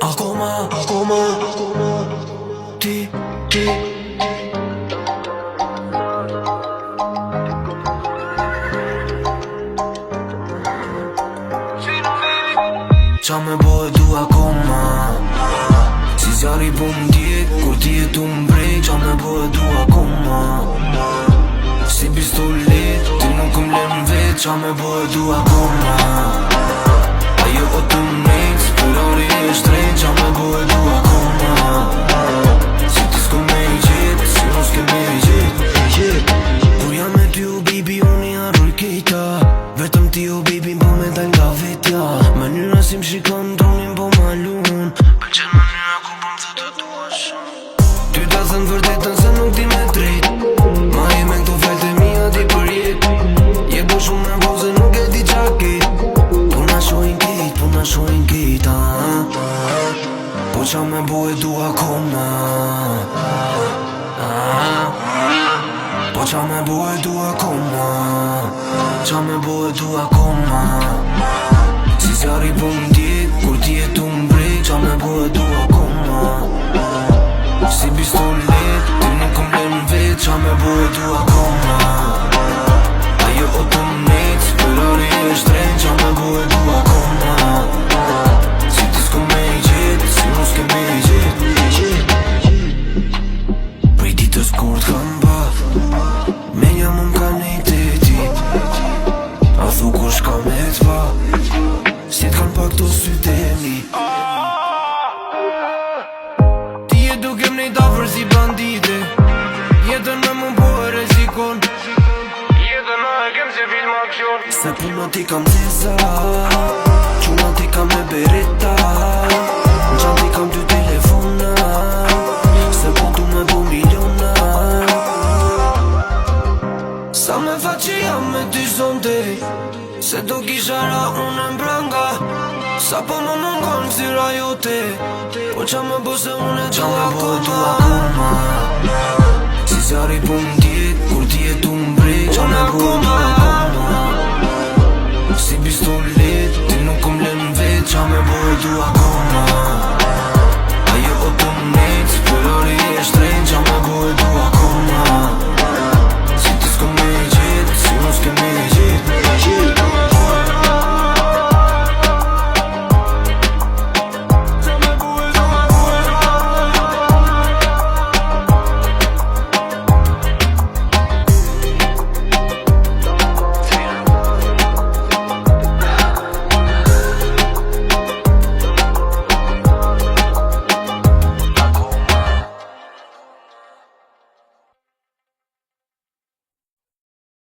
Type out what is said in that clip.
Akoma, ti qa me bo e du akoma Si zjarri po m'djek, kur ti e tu m'brej qa me bo e du akoma Si pistolet, ti nuk m'lem vet qa me bo e du akoma Ajo o të m'nejt, spurari e shtrejt qa me bo e du akoma Si ti s'ko me i qit, si mos ke me i qit Kur jam me ty o baby, unë i arruj kejta Vetëm ti o baby m'po me dal nga vetja Mënyra si m'shikon tonin po m'alun Pëlqen mënyra ku po m'the të dua shumë Ty ta thën vërtetën se nuk ti me drejt Ma i me këto fajt e mija ti për jet Je po shumë me po se nuk e di qa ket Po na shojnë kejt Po qa me bo e du akoma Po qa me bo e du akoma Qa me bo e du akoma Si zjarri po m'djek, kur ti e tu m'brej Qa me bo e du akoma Si pistolet, ti nuk m'lem vet Qa me bo e du akoma Ajo o të m'nejt, spërari e shtrejt Qa me bo e du akoma Si ti s'ko me i qit, si mos ke me i qit Prej ditës kur t'kam bath Menja më m'ka nejt e ti A thu kur shka me t'pa Si t'kan pak të sytë e mi Ti e duke m'nejt afer si bandite Jetën me më po e rezikon Jetën a e kem si film aksion Se puna ti kam zeza Quna ti kam me bereta Në qanë ti kam 2 telefona Se po tu me bo miliona Sa me fa që jam me ty sonte Se do kisha ra unë mbranga Sa po më mungon kësira jote Po qa me bo se unë e du akoma Si zjarri po m'djek,